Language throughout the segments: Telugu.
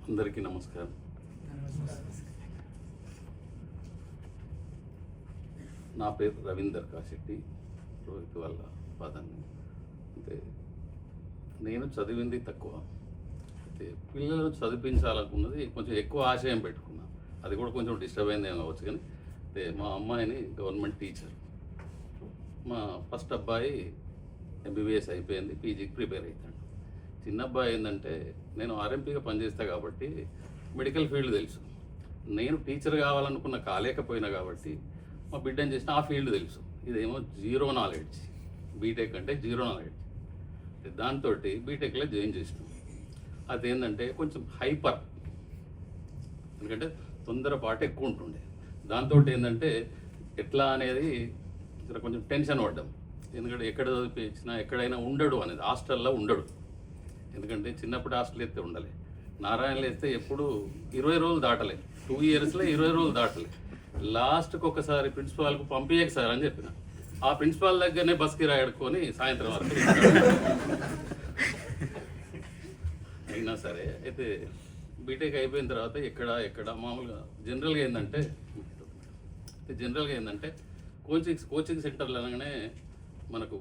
అందరికీ నమస్కారం. నా పేరు రవీందర్ కాశెట్టి, రోహిత్ వాళ్ళ ఫాదర్ని. అంటే నేను చదివింది తక్కువ, అయితే పిల్లలను చదివించాలనుకున్నది కొంచెం ఎక్కువ ఆశయం పెట్టుకున్నా. అది కూడా కొంచెం డిస్టర్బ్ అయింది ఏమో కావచ్చు. కానీ అంటే మా అమ్మాయిని గవర్నమెంట్ టీచర్, మా ఫస్ట్ అబ్బాయి ఎంబీబీఎస్ అయిపోయింది, పీజీకి ప్రిపేర్ అవుతాడు. చిన్న అబ్బాయి ఏంటంటే నేను ఆర్ఎంపీగా పనిచేస్తా కాబట్టి మెడికల్ ఫీల్డ్ తెలుసు. నేను టీచర్ కావాలనుకున్న కాలేకపోయినా కాబట్టి మా బిడ్డని చేసిన ఆ ఫీల్డ్ తెలుసు. ఇదేమో జీరో నాలెడ్జ్, బీటెక్ అంటే జీరో నాలెడ్జ్. దాంతో బీటెక్లో జాయిన్ చేసినాం. అదేంటంటే కొంచెం హైపర్, ఎందుకంటే తొందరపాటు ఎక్కువ ఉంటుండే. దాంతో ఏంటంటే ఎట్లా అనేది కొంచెం టెన్షన్ పడ్డాం. ఎందుకంటే ఎక్కడ చదివించినా ఎక్కడైనా ఉండడు అనేది, హాస్టల్లో ఉండడు. ఎందుకంటే చిన్నప్పుడు హాస్టల్ ఎత్తే ఉండాలి, నారాయణలో వేస్తే ఎప్పుడు 20 రోజులు దాటలే, 2 ఇయర్స్లో 20 రోజులు దాటలే. లాస్ట్కి ఒకసారి ప్రిన్సిపాల్కు పంపించక సార్ అని చెప్పిన. ఆ ప్రిన్సిపాల్ దగ్గరనే బస్ కిరాయి అడుక్కొని సాయంత్రం వరకు అయినా సరే. అయితే బీటెక్ అయిపోయిన తర్వాత ఎక్కడ మామూలుగా జనరల్గా ఏంటంటే కోచింగ్ సెంటర్లు అనగానే మనకు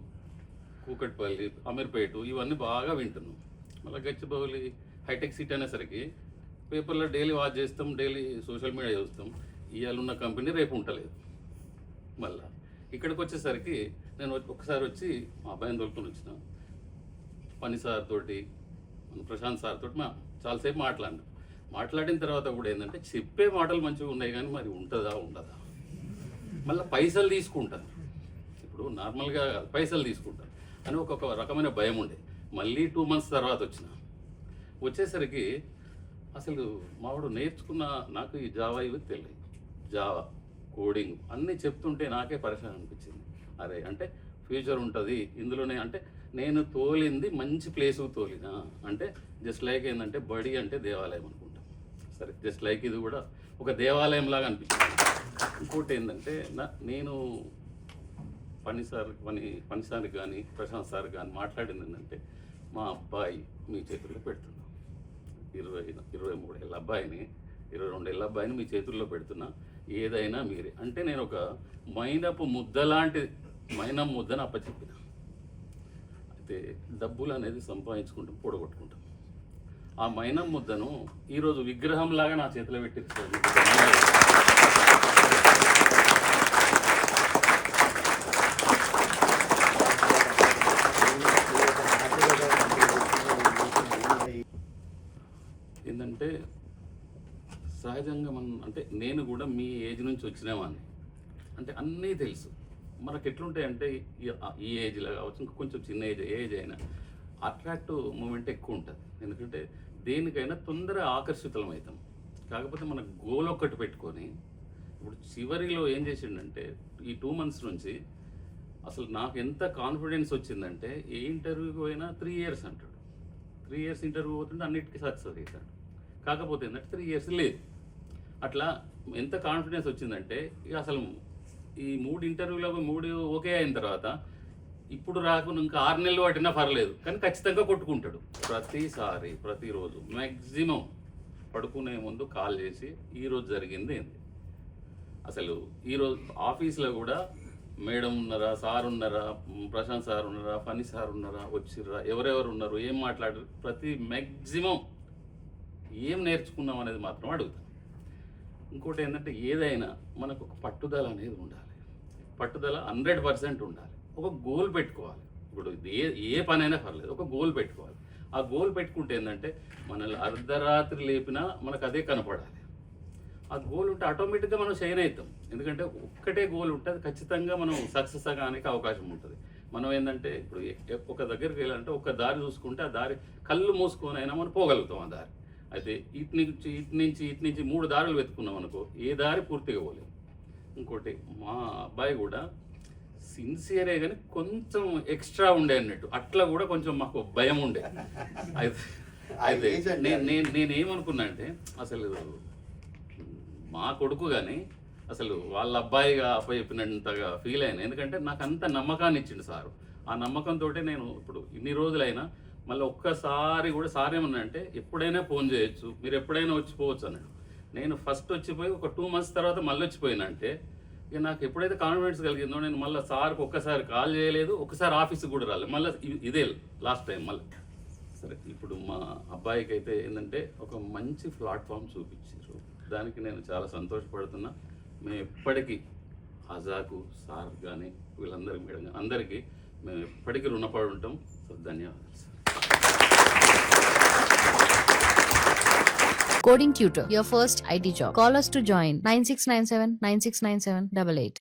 కూకట్పల్లి, అమీర్పేట ఇవన్నీ బాగా వింటున్నాం. మళ్ళీ గచ్చిబౌలి, హైటెక్ సిటీ అనేసరికి పేపర్లో డైలీ వాచ్ చేస్తాం, డైలీ సోషల్ మీడియా చూస్తాం. ఇవాళ ఉన్న కంపెనీ రేపు ఉంటలేదు. మళ్ళీ ఇక్కడికి వచ్చేసరికి నేను ఒకసారి వచ్చి మా అబ్బాయిని తోలుకొని వచ్చిన. పని సార్ తోటి, ప్రశాంత్ సార్ తోటి చాలాసేపు మాట్లాడిన తర్వాత కూడా ఏంటంటే చెప్పే మాటలు మంచిగా ఉన్నాయి, కానీ మరి ఉంటుందా ఉండదా. మళ్ళీ పైసలు తీసుకుంటాను, ఇప్పుడు నార్మల్గా పైసలు తీసుకుంటాను అని ఒక రకమైన భయం ఉండే. మళ్ళీ 2 months తర్వాత వచ్చేసరికి అసలు మావాడు నేర్చుకున్న, నాకు ఈ జావా ఇవి తెలియదు, జావా కోడింగ్ అన్నీ చెప్తుంటే నాకే పరిశ్రమ అనిపించింది. అరే అంటే ఫ్యూచర్ ఉంటుంది ఇందులోనే. అంటే నేను తోలింది మంచి ప్లేస్కు తోలినా. అంటే జస్ట్ లైక్ ఏంటంటే బడి అంటే దేవాలయం అనుకుంటాం, సరే జస్ట్ లైక్ ఇది కూడా ఒక దేవాలయం లాగా అనిపించింది. ఇంకోటి ఏంటంటే నేను పని సార్కి కానీ ప్రశాంత్ సార్ కానీ మాట్లాడింది ఏంటంటే, మా అబ్బాయి మీ చేతుల్లో పెడుతున్నా, 23 ఏళ్ళ అబ్బాయిని, 22 ఏళ్ళ అబ్బాయిని మీ చేతుల్లో పెడుతున్నా, ఏదైనా మీరే. అంటే నేను ఒక మైనపు ముద్దను అప్పచెప్పిన. అయితే డబ్బులు అనేది సంపాదించుకుంటాం, పొడగొట్టుకుంటాం. ఆ మైనం ముద్దను ఈరోజు విగ్రహంలాగా నా చేతిలో పెట్టించారు. ఏంటంటే సహజంగా అంటే నేను కూడా మీ ఏజ్ నుంచి వచ్చినామని, అంటే అన్నీ తెలుసు. మనకు ఎట్లుంటాయంటే ఈ ఏజ్లో కావచ్చు, ఇంకా కొంచెం చిన్న ఏజ్ అయినా అట్రాక్టివ్ మూమెంట్ ఎక్కువ ఉంటుంది. ఎందుకంటే దేనికైనా తొందరగా ఆకర్షితులం అవుతాం. కాకపోతే మన గోల్ ఒక్కటి పెట్టుకొని ఇప్పుడు చివరిలో ఏం చేసిండంటే ఈ 2 months నుంచి అసలు నాకు ఎంత కాన్ఫిడెన్స్ వచ్చిందంటే, ఏ ఇంటర్వ్యూకి పోయినా 3 years అంటాడు. 3 years ఇంటర్వ్యూ పోతుంటే అన్నిటికీ సక్సెస్ అవుతాడు. కాకపోతే ఏంటంటే 3 years లేదు. అట్లా ఎంత కాన్ఫిడెన్స్ వచ్చిందంటే ఇక అసలు ఈ 3 ఇంటర్వ్యూలకు 3 ఓకే అయిన తర్వాత ఇప్పుడు రాకుండా ఇంకా 6 నెలలు పట్టినా పర్లేదు, కానీ ఖచ్చితంగా కొట్టుకుంటాడు. ప్రతిరోజు మ్యాక్సిమం పడుకునే ముందు కాల్ చేసి ఈరోజు జరిగింది ఏంది, అసలు ఈరోజు ఆఫీస్లో కూడా మేడం ఉన్నారా, సార్ ఉన్నారా, ప్రశాంత్ సార్ ఉన్నారా, ఫనీ సార్ ఉన్నారా, వచ్చిర్రా, ఎవరెవరు ఉన్నారు, ఏం మాట్లాడారు, ప్రతి మ్యాక్సిమం ఏం నేర్చుకున్నాం అనేది మాత్రం అడుగుతాను. ఇంకోటి ఏంటంటే ఏదైనా మనకు ఒక పట్టుదల అనేది ఉండాలి. పట్టుదల 100% ఉండాలి. ఒక గోల్ పెట్టుకోవాలి. ఇప్పుడు ఏ పనైనా పర్లేదు, ఒక గోల్ పెట్టుకోవాలి. ఆ గోల్ పెట్టుకుంటే ఏంటంటే మనల్ని అర్ధరాత్రి లేపినా మనకు అదే కనపడాలి. ఆ గోల్ ఉంటే ఆటోమేటిక్గా మనం షైన్ అవుతాం. ఎందుకంటే ఒక్కటే గోల్ ఉంటే అది ఖచ్చితంగా మనం సక్సెస్ అవ్వడానికి అవకాశం ఉంటుంది. మనం ఏంటంటే ఇప్పుడు ఒక దగ్గరికి వెళ్ళాలంటే ఒక దారి చూసుకుంటే ఆ దారి కళ్ళు మూసుకొని అయినా మనం పోగలుగుతాం ఆ దారి. అయితే ఇటు నుంచి 3 దారులు వెతుకున్నాం అనుకో, ఏ దారి పూర్తిగా పోలేము. ఇంకోటి మా అబ్బాయి కూడా సిన్సియరే కానీ కొంచెం ఎక్స్ట్రా ఉండే అన్నట్టు, అట్లా కూడా కొంచెం మాకు భయం ఉండే. అయితే నేనేమనుకున్నా అంటే అసలు మా కొడుకు కానీ అసలు వాళ్ళ అబ్బాయిగా అప్పచెప్పినంతగా ఫీల్ అయినా. ఎందుకంటే నాకు అంత నమ్మకాన్ని ఇచ్చిండు సారు. ఆ నమ్మకంతో నేను ఇప్పుడు ఇన్ని రోజులైనా మళ్ళీ ఒక్కసారి కూడా సార్ ఏమన్నా అంటే ఎప్పుడైనా ఫోన్ చేయొచ్చు, మీరు ఎప్పుడైనా వచ్చిపోవచ్చు అన్నాడు. నేను ఫస్ట్ వచ్చిపోయి ఒక 2 months తర్వాత మళ్ళీ వచ్చిపోయినంటే ఇక నాకు ఎప్పుడైతే కాన్ఫిడెన్స్ కలిగిందో నేను మళ్ళీ సార్కి ఒక్కసారి కాల్ చేయలేదు, ఒక్కసారి ఆఫీస్కి కూడా రాలేదు. మళ్ళీ ఇదే లాస్ట్ టైం మళ్ళీ. సరే ఇప్పుడు మా అబ్బాయికి అయితే ఏంటంటే ఒక మంచి ప్లాట్ఫామ్ చూపించారు, దానికి నేను చాలా సంతోషపడుతున్నా. మేము ఎప్పటికీ అజాకు సార్ కానీ వీళ్ళందరికీ మేడం కానీ అందరికీ మేము ఎప్పటికీ రుణపడి ఉంటాం. సో ధన్యవాదాలు sir. Coding Tutor, your first IT job. Call us to join 9697 9697 88.